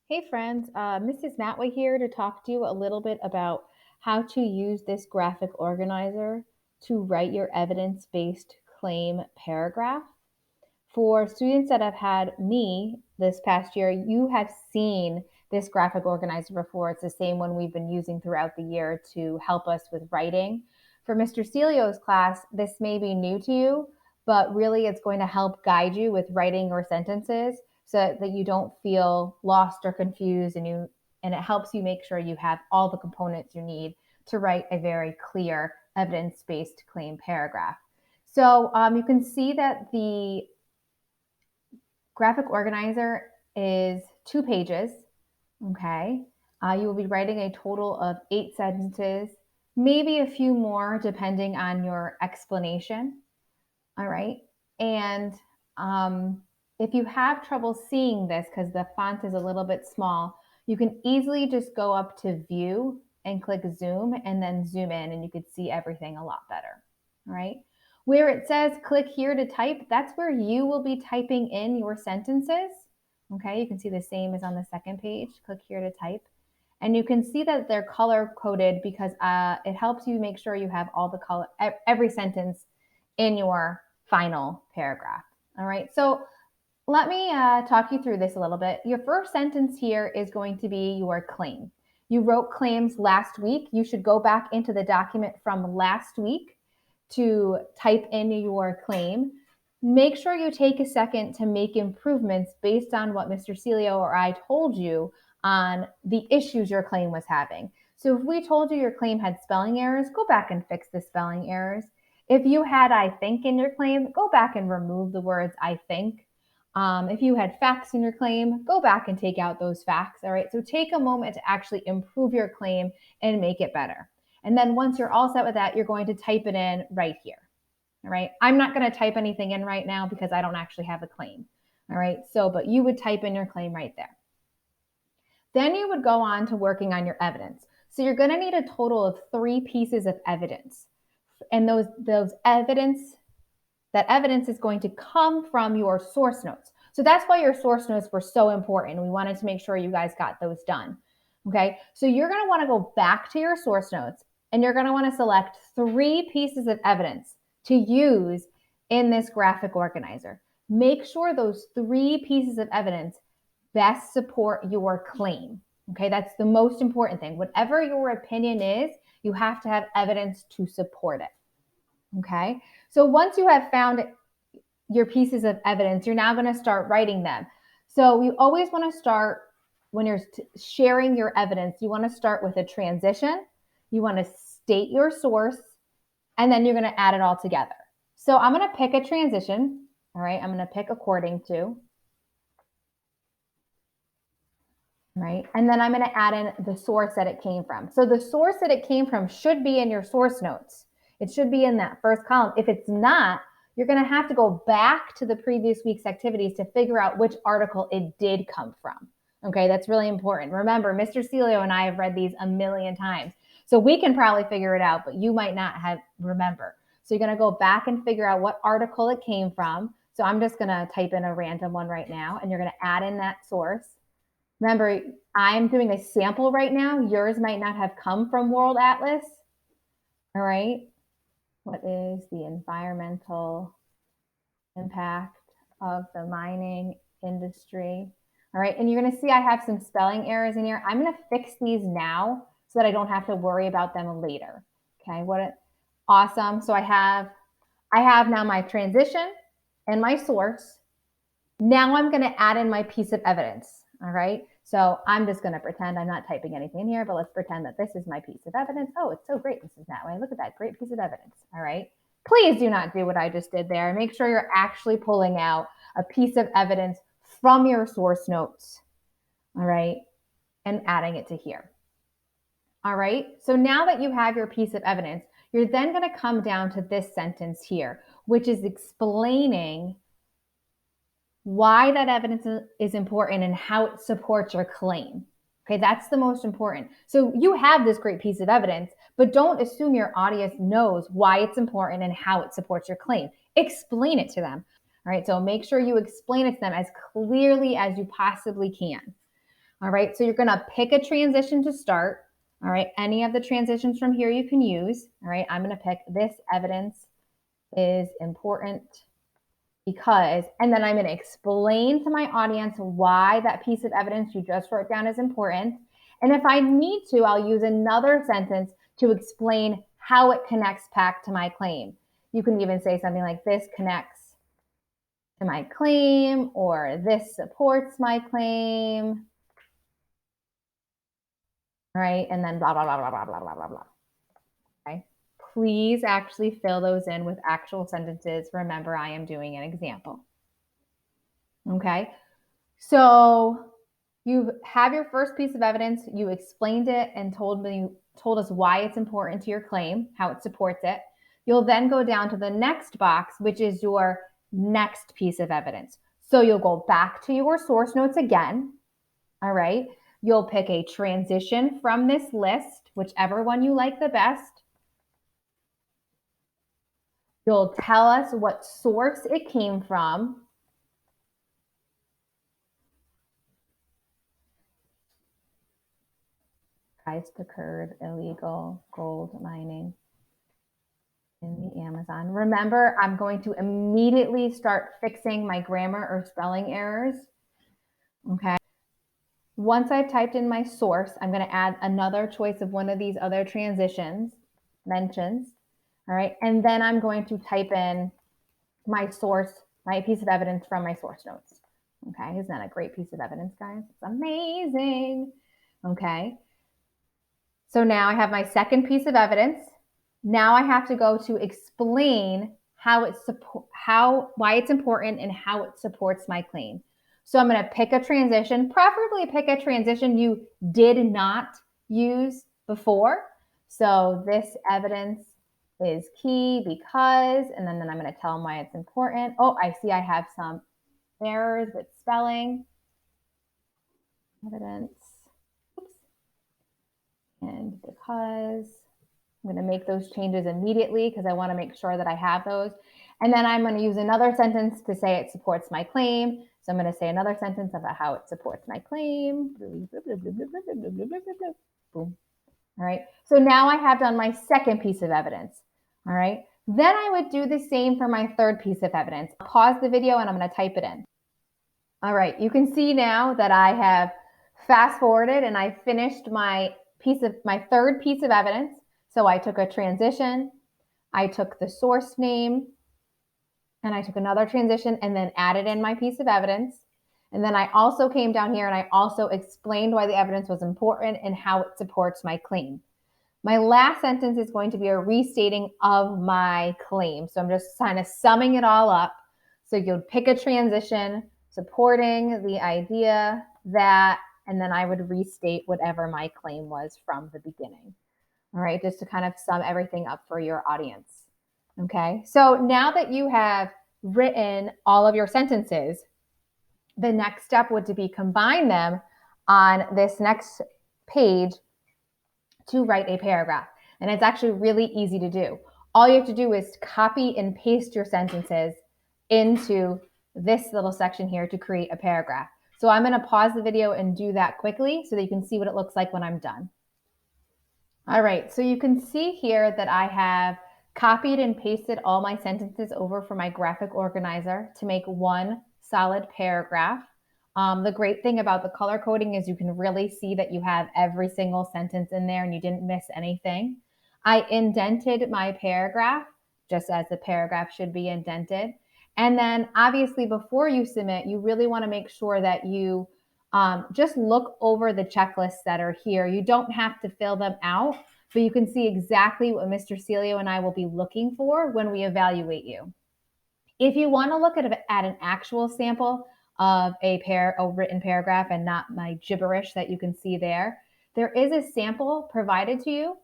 Hey friends, Mrs. Matway here to talk to you a little bit about how to use this graphic organizer to write your evidence-based claim paragraph. For students that have had me this past year, you have seen this graphic organizer before. It's the same one we've been using throughout the year to help us with writing. For Mr. Celio's class, this may be new to you, but really it's going to help guide you with writing your sentences so that you don't feel lost or confused and it helps you make sure you have all the components you need to write a very clear evidence-based claim paragraph. So you can see that the graphic organizer is 2 pages, okay? You will be writing a total of 8 sentences, maybe a few more depending on your explanation, all right? And if you have trouble seeing this because the font is a little bit small, you can easily just go up to View and click Zoom and then zoom in and you could see everything a lot better, all right? Where it says click here to type, that's where you will be typing in your sentences, okay? You can see the same as on the second page, click here to type. And you can see that they're color coded because it helps you make sure you have all the color, every sentence in your final paragraph. All right, so let me talk you through this a little bit. Your first sentence here is going to be your claim. You wrote claims last week. You should go back into the document from last week to type in your claim. Make sure you take a second to make improvements based on what Mr. Celio or I told you on the issues your claim was having. So if we told you your claim had spelling errors, go back and fix the spelling errors. If you had I think in your claim, go back and remove the words I think. If you had facts in your claim, go back and take out those facts. All right, so take a moment to actually improve your claim and make it better. And then once you're all set with that, you're going to type it in right here. All right, I'm not going to type anything in right now because I don't actually have a claim. All right, so but you would type in your claim right there. Then you would go on to working on your evidence. So you're going to need a total of 3 pieces of evidence. And that evidence is going to come from your source notes. So that's why your source notes were so important. We wanted to make sure you guys got those done. Okay, so you're going to want to go back to your source notes and you're going to want to select 3 pieces of evidence to use in this graphic organizer. Make sure those 3 pieces of evidence best support your claim. Okay, that's the most important thing. Whatever your opinion is, you have to have evidence to support it. Okay, so once you have found your pieces of evidence, you're now going to start writing them. So you always want to start when you're sharing your evidence, you want to start with a transition, you want to state your source, and then you're going to add it all together. So I'm going to pick a transition. All right, I'm going to pick according to. Right, and then I'm going to add in the source that it came from. So the source that it came from should be in your source notes. It should be in that first column. If it's not, you're going to have to go back to the previous week's activities to figure out which article it did come from. Okay, that's really important. Remember, Mr. Celio and I have read these a million times. So we can probably figure it out, but you might not have remember. So you're going to go back and figure out what article it came from. So I'm just going to type in a random one right now, and you're going to add in that source. Remember, I'm doing a sample right now. Yours might not have come from World Atlas. All right. What is the environmental impact of the mining industry? All right. And you're going to see I have some spelling errors in here. I'm going to fix these now so that I don't have to worry about them later. Okay. Awesome. So I have now my transition and my source. Now I'm going to add in my piece of evidence. All right. So I'm just going to pretend I'm not typing anything in here, but let's pretend that this is my piece of evidence. Oh, it's so great. This is that way. Look at that great piece of evidence. All right. Please do not do what I just did there. Make sure you're actually pulling out a piece of evidence from your source notes. All right. And adding it to here. All right. So now that you have your piece of evidence, you're then going to come down to this sentence here, which is explaining why that evidence is important and how it supports your claim. Okay, that's the most important. So you have this great piece of evidence, but don't assume your audience knows why it's important and how it supports your claim. Explain it to them. All right, so make sure you explain it to them as clearly as you possibly can. All right, so you're gonna pick a transition to start. All right, any of the transitions from here you can use. All right, I'm gonna pick this evidence is important because, and then I'm gonna explain to my audience why that piece of evidence you just wrote down is important. And if I need to, I'll use another sentence to explain how it connects back to my claim. You can even say something like, this connects to my claim, or this supports my claim, right? And then blah, blah, blah, blah, blah, blah, blah, blah, blah. Okay. Please actually fill those in with actual sentences. Remember, I am doing an example. Okay. So you have your first piece of evidence, you explained it and told us why it's important to your claim, how it supports it. You'll then go down to the next box, which is your next piece of evidence. So you'll go back to your source notes again. All right. You'll pick a transition from this list, whichever one you like the best. You'll tell us what source it came from. Price occurred illegal gold mining in the Amazon. Remember, I'm going to immediately start fixing my grammar or spelling errors. Okay. Once I've typed in my source, I'm going to add another choice of one of these other mentions. All right. And then I'm going to type in my source, my piece of evidence from my source notes. Okay. Isn't that a great piece of evidence, guys? It's amazing. Okay. So now I have my second piece of evidence. Now I have to go to explain why it's important and how it supports my claim. So I'm going to pick a transition, preferably pick a transition you did not use before. So this evidence is key because, and then I'm going to tell them why it's important. Oh, I see I have some errors with spelling. Evidence. Oops. And because I'm going to make those changes immediately because I want to make sure that I have those. And then I'm going to use another sentence to say it supports my claim. So I'm going to say another sentence about how it supports my claim. Boom. All right. So now I have done my second piece of evidence. All right. Then I would do the same for my third piece of evidence. Pause the video and I'm going to type it in. All right. You can see now that I have fast forwarded and I finished my third piece of evidence. So I took a transition, I took the source name, and I took another transition and then added in my piece of evidence. And then I also came down here and I also explained why the evidence was important and how it supports my claim. My last sentence is going to be a restating of my claim. So I'm just kind of summing it all up. So you'll pick a transition supporting the idea that, and then I would restate whatever my claim was from the beginning. All right, just to kind of sum everything up for your audience. Okay, so now that you have written all of your sentences, the next step would be combine them on this next page to write a paragraph. And it's actually really easy to do. All you have to do is copy and paste your sentences into this little section here to create a paragraph. So I'm going to pause the video and do that quickly so that you can see what it looks like when I'm done. All right, so you can see here that I have copied and pasted all my sentences over for my graphic organizer to make one solid paragraph. The great thing about the color coding is you can really see that you have every single sentence in there and you didn't miss anything. I indented my paragraph just as the paragraph should be indented. And then obviously before you submit, you really want to make sure that you just look over the checklists that are here. You don't have to fill them out, but you can see exactly what Mr. Celio and I will be looking for when we evaluate you. If you want to look at an actual sample of a written paragraph and not my gibberish that you can see there, there is a sample provided to you.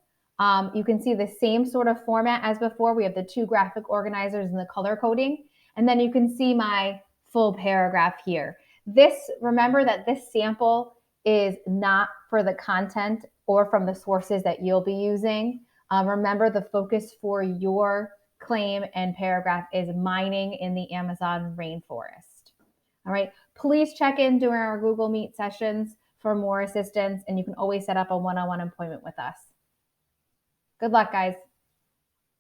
You can see the same sort of format as before. We have the two graphic organizers and the color coding, and then you can see my full paragraph here. Remember that this sample is not for the content or from the sources that you'll be using. Remember, the focus for your claim and paragraph is mining in the Amazon rainforest. All right, please check in during our Google Meet sessions for more assistance, and you can always set up a one-on-one appointment with us. Good luck, guys.